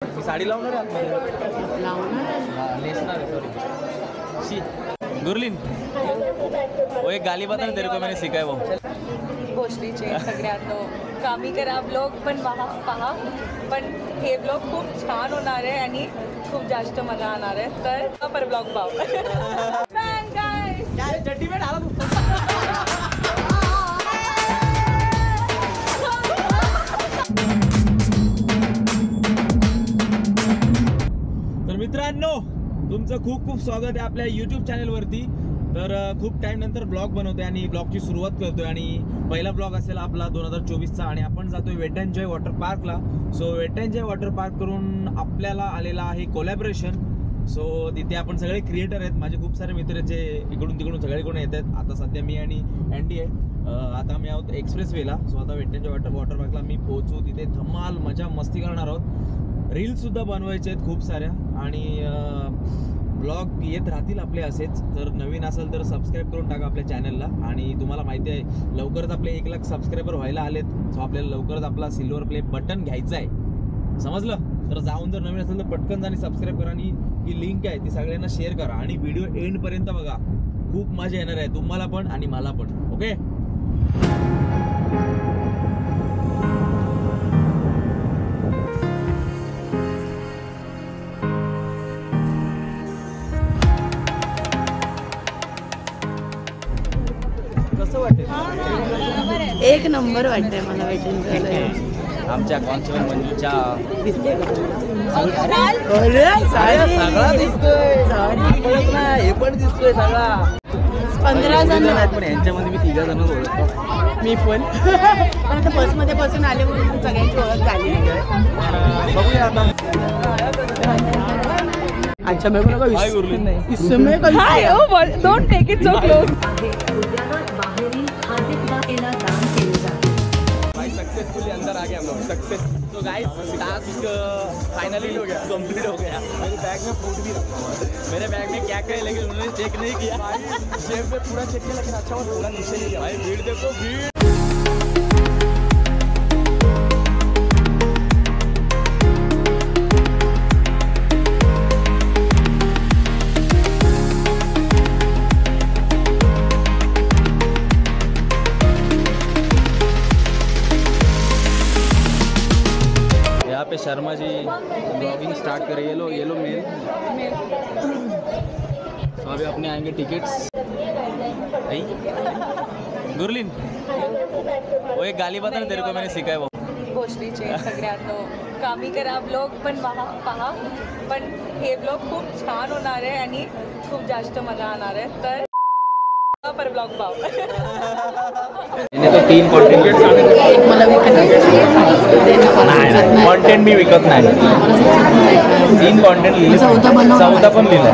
साड़ी लावणार आहे नेसणार सॉरी गुरलीन वो एक गाली बता ना तेरे को मैंने सिखाया वो गोष्टीचे सगळ्यांनो कामी करा ब्लॉग पण पहा पण हे ब्लॉग खूप छान होणार आहे आणि खूप जास्त मजा येणार आहे तर पर ब्लॉग पाहू चड्डी में डाला मित्रांनो तुमचं खूप खूप स्वागत आहे आपल्या YouTube चॅनलवरती। तर खूप टाइम नंतर ब्लॉग बनवतोय आणि ब्लॉगची सुरुवात करतोय आणि पहिला ब्लॉग असेल आपला 2024चा आणि आपण जातोय वेट एंड जॉय वॉटर पार्कला। So wet and joy water park करून आपल्याला आलेला आहे कोलॅबोरेशन। सो तिथे आपण सगळे क्रिएटर आहेत, माझे खूप सारे मित्र जे इकडून तिकडून सगळीकडून येत आहेत। आता सध्या मी आणि अँडी आहे, आता मी आहोत एक्सप्रेस वेला। सो आता वेट एंड जॉय वॉटर पार्कला मी पोहोचू, तिथे धमाल मजा मस्ती करणार आहोत, रील्स सुद्धा बनवायचे आहेत खूप साऱ्या आणि ब्लॉग येत राहतील आपले असेच। तर नवीन असेल तर सबस्क्राईब करून टाका आपल्या चॅनलला आणि तुम्हाला माहिती आहे लवकरच आपले 1 लाख सबस्क्रायबर व्हायला आलेत। सो आपल्याला लवकरच आपला सिल्वर प्ले बटन घ्यायचा आहे, समजलं? तर जाऊन जर नवीन असेल तर पटकन आणि सबस्क्राईब करा आणि ही लिंक आहे ती सगळ्यांना शेअर करा आणि व्हिडिओ एंड पर्यंत बघा, खूप मजा येणार आहे तुम्हाला पण आणि मला पण। ओके कसं वाटतं? एक नंबर वाटतंय मला वेटिंग करायला। आमच्या कॉन्स्टेबल मंजूच्या दिसते का सगळा दिसतोय, हे पण दिसतोय सगळा। 15 जण आहेत पण यांच्यामध्ये मी 3 जण ओळखतो, मी पण आता बसमध्ये बसून आले म्हणून सगळ्यांची ओळख झाली। बघूया आता। अच्छा मेरे को लगा हाय गुरलीन नहीं इसमें hi oh don't take it so close. Successfully अंदर आ गए हम लोग, सक्सेस। तो गाइस टास्क फाइनली हो गया, कंप्लीट हो गया। मेरे बैग में फूड भी रखा, मेरे बैग में क्या क्या है लेकिन उन्होंने चेक नहीं किया। जेब में पूरा चेक किया लेकिन अच्छा वो थोड़ा नीचे नहीं गया। भाई भीड़ देखो, भीड़। पे शर्मा जी ब्लॉगिंग स्टार्ट करे, येलो मेल। तो अभी अपने आएंगे टिकट्स। गुरलीन वो एक गाली बता ना तेरे को मैंने सिखाया वो गोष्टीचे सगळ्यांनो कामी करा ब्लॉग पण पहा पण हे ब्लॉग खूप छान होणार आहे आणि खूप जास्त मजा येणार आहे तर पर ब्लॉग पाहू। मैंने तो 3 कंटेंट मला कंटेंट भी विकत नाही, 3 कंटेंट लिहिले, 14 पण लिहिलं।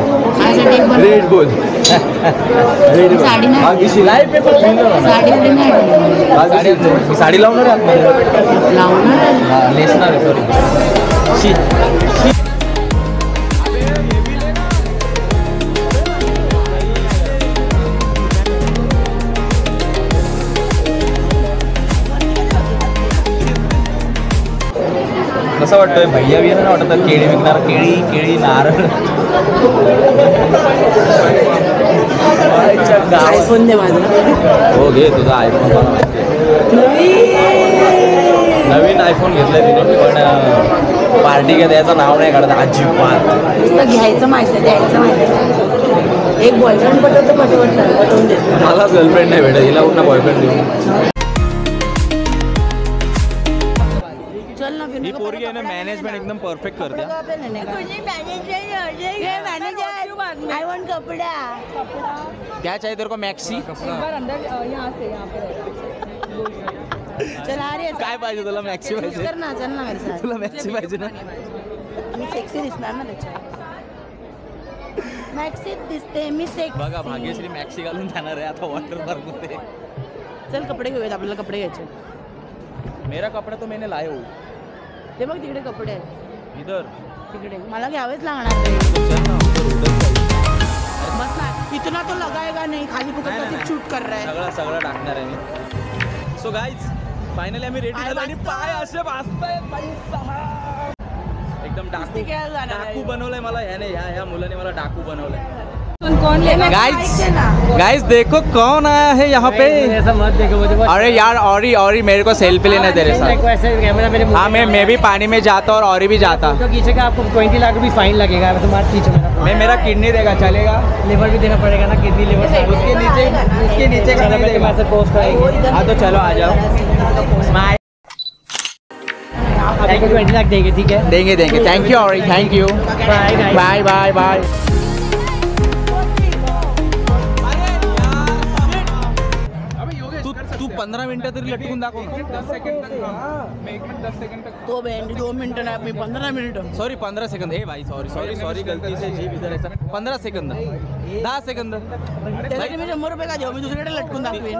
रेड गोल लाईव्ह पेपर साडी लावणार आहे नेसणार सॉरी कसं वाटतंय? भैया बिया ना वाटतं केळी विकणार, केळी नारळ। आयफोन दे माझा। हो घे तुझा आयफोन, नवीन आयफोन घेतलाय तिने पण पार्टी का द्यायचं नाव नाही काढत अजिबात। नुसतं घ्यायचं माहिती, द्यायचं माहिती। एक बॉयफ्रेंड पटवून दे। मला गर्लफ्रेंड नाही भेटत, हिला कुठला बॉयफ्रेंड देऊ? ही पोरगी आहे ना मॅनेजमेंट एकदम परफेक्ट करते। आई वांट कपड़ा क्या चाहिए तेरे को? मैक्सी चल आ रही काय पाहिजे तुला? मॅक्सी पाहिजे? चल ना मेरे साथ। तुला मॅक्सी पाहिजे ना? मी सेक्सी दिसणार ना त्याच्यात, मॅक्सी दिसते मी सेक्सी। बघा भाग्यश्री मॅक्सी घालून जाणार आहे आता वॉटर पार्क मध्ये। चल कपडे घेऊयात, आपल्याला कपडे घ्यायचे। मेरा कपडा तो मैंने लाया हो, ते बघ तिकडे कपडे आहेत, इधर तिकडे मला घ्यावेच लागणार ते। बस ना, इतना तो लगाएगा नहीं, खाली फुकट शूट कर रहा है। सगळं टाकणार आहे मी। सो गाइज फायनली आम्ही रेडी झालो आणि पाय असे भासतायत भाई साहब, एकदम डाकू बनवलंय मला ह्याने, ह्या मुलाने मला डाकू बनवलंय. कौन लेना गाइस देखो कौन आया है यहाँ पे. ऐसा मत देखो मुझे. अरे यार औरी मेरे को सेल्फी लेना तेरे साथ. ऐसे कैमरा मेरे मुंह. हाँ मैं भी पानी में जाता और औरी भी जाता. तो खींचेगा आपको 20 लाख रुपये फाइन लगेगा. तो मत खींचो मेरा. मेरा किडनी देगा चलेगा. लिवर भी देना पड़ेगा ना, किडनी लिवर. उसके नीचे का नहीं देगा. पोस्ट करेंगे. हाँ तो चलो आ जाओ. स्माइल. आपको 20 लाख देंगे, ठीक है. देंगे. थैंक यू औरी, थैंक यू. Bye bye. तू 15 मिनिटं तरी लटकून दाखव. 10 सेकंड तक. 10 सेकंड तक. 2 मिनट ना, 15 मिनट. Sorry 15 second. ए भाई सॉरी गलती से जीभ इधर ऐसा. 15 सेकंद. 10 सेकंद. त्यासाठी मी 100 रुपये का देऊ, मी दुसरीकडे लटकून दाखवेन.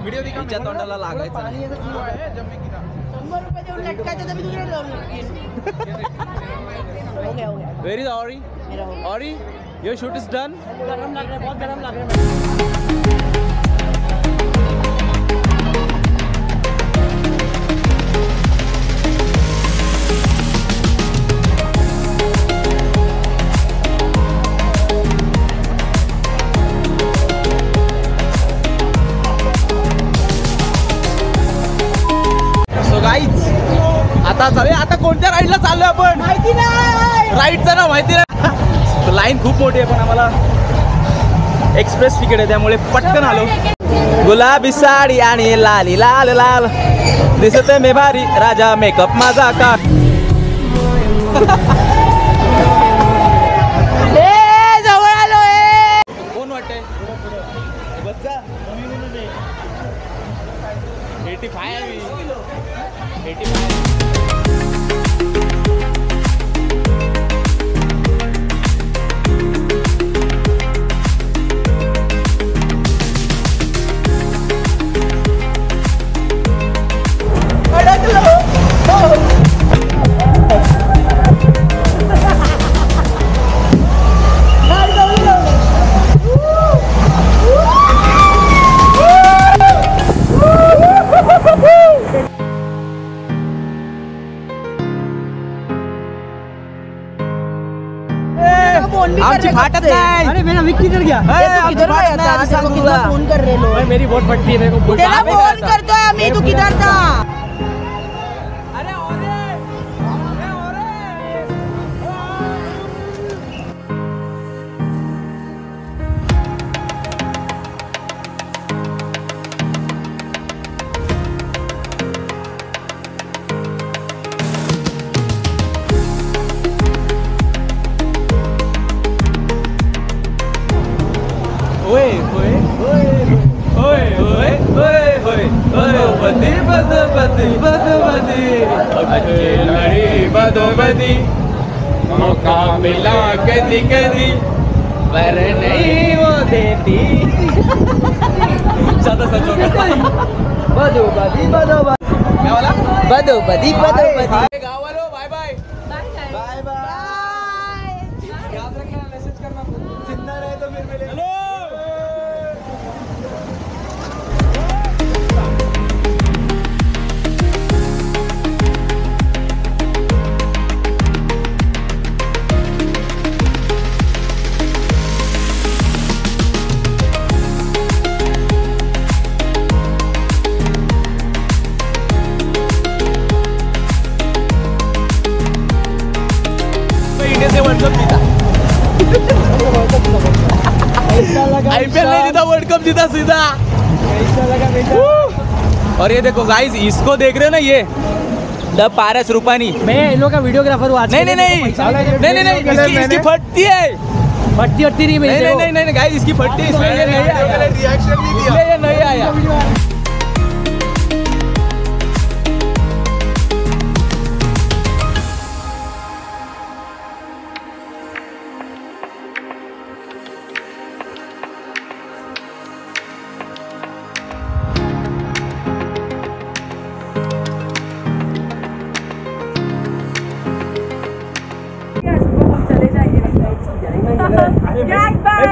व्हिडिओ तिच्या तोंडाला लागायचं नाही. 100 रुपये देऊन लटकायचं तर मी दुसरीकडे जाऊन लटकेन. हो गया. वेर इज औरी. मेरा हो गया. औरी योर शूट इज डन. गरम लग रहा है, बहुत गरम लग रहा है. आता कोणत्या राईडला चाललोय आपण माहिती नाही. राईडचं ना माहिती नाही. लाईन खूप मोठी आहे पण आम्हाला एक्सप्रेस तिकीट आहे त्यामुळे पटकन आलो. गुलाबी साडी आणि लाली लाल लाल दिसते मी भारी राजा मेकअप माझा का. जवळ आलोय. कोण वाटतंय 85. आमची फाटत नाही. अरे मेरा विक किधर गया? किधर गया था? तेरे को कितना फोन कर रहे लोग. भाई मेरी बहुत फटती है, मेरे को. तेरा फोन करतो है आम्ही, तू किधर था? बदोबदी मौका मिला कदी कदी पर नहीं वो देती. ज्यादा सच हो गया. बदोबदी क्या वाला? बदोबदी. गाँव वालों बाय बाय. Bye bye. याद रखना, मैसेज करना. जिंदा रहे तो फिर मिलेंगे. आईपीएल नहीं जीता, वर्ल्ड कप जीता सीधा. और ये देखो गाइस, इसको देख रहे हो ना, ये द पारस रूपानी. मैं इन लोग का वीडियोग्राफर हूँ. नहीं इसकी फटती है. फटती रही मेरी. नहीं गाइस, इसकी फटती है, इसलिए ये नहीं आया. रिएक्शन नहीं दिया, ये नहीं आया.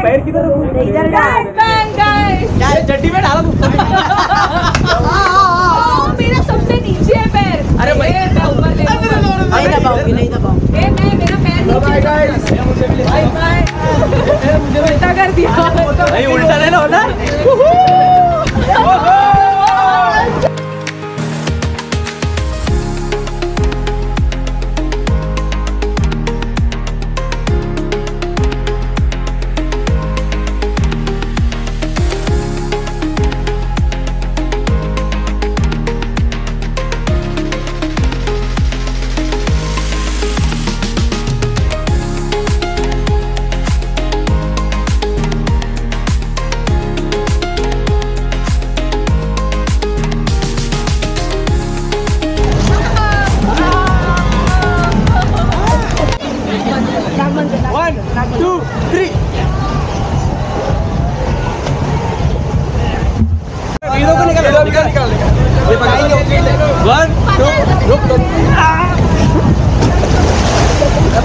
पैर किधर चड्डी में डाला मेरा सबसे नीचे है पैर. अरे भाई, मैं ऊपर ले. नहीं दबाओगे नहीं दबाओगे ए मैं मेरा पैर नीचे बाय बाय उल्टा कर दिया नहीं उल्टा नहीं ना होता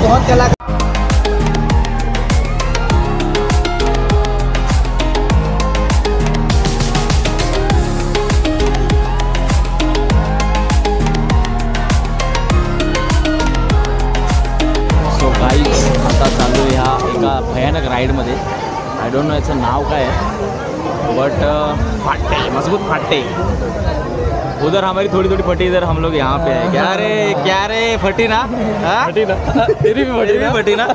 बहुत चला सो गाईज आता चालू ह्या एका भयानक राईडमध्ये आय डोंट नो याचं नाव काय आहे बट फाटते मजबूत फाटते उधर हमारी थोड़ी थोड़ी फटी इधर हम लोग यहाँ पे है क्या रे फटी ना फटी ना तेरी भी फटी ना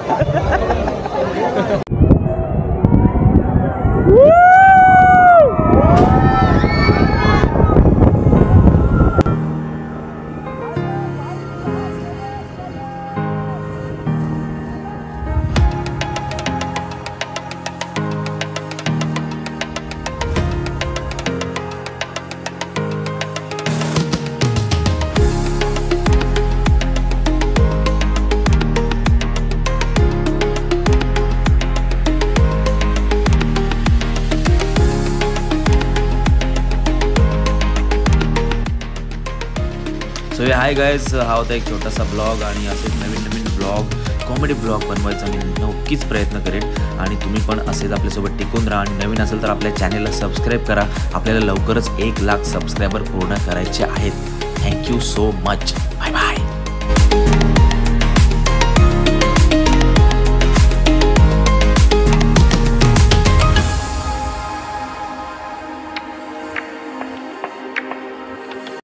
सो हाय गाईज हा होता एक छोटासा ब्लॉग आणि असेच नवीन नवीन ब्लॉग कॉमेडी ब्लॉग बनवायचा मी नक्कीच प्रयत्न करेन आणि तुम्ही पण असेच आपल्यासोबत टिकून राहा आणि नवीन असेल तर आपल्या चॅनलला सबस्क्राईब करा आपल्याला लवकरच 1 लाख सबस्क्रायबर पूर्ण करायचे आहेत thank you so much bye bye